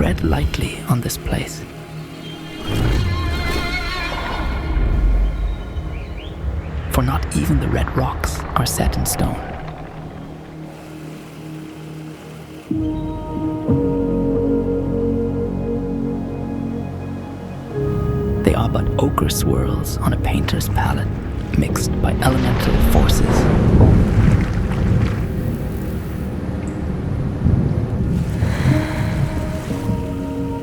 tread lightly on this place. For not even the red rocks are set in stone. They are but ochre swirls on a painter's palette, mixed by elemental forces.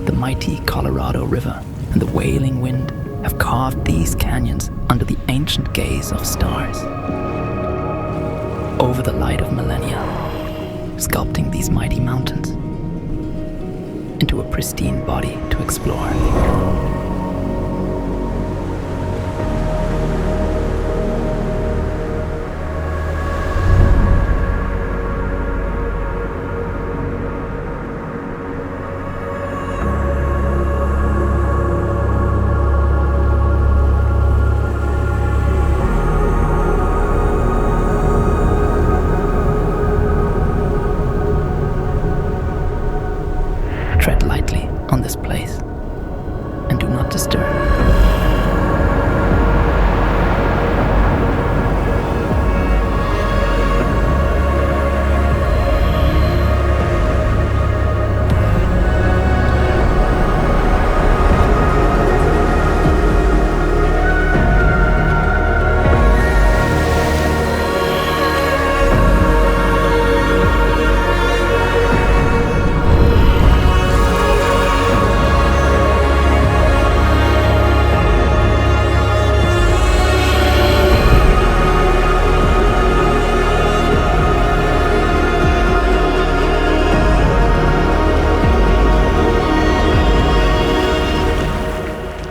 The mighty Colorado River and the wailing wind have carved these canyons under the ancient gaze of stars. Over the light of millennia, sculpting these mighty mountains into a pristine body to explore. Tread lightly on this place and do not disturb.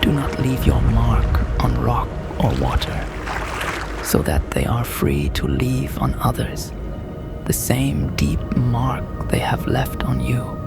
Do not leave your mark on rock or water, so that they are free to leave on others the same deep mark they have left on you.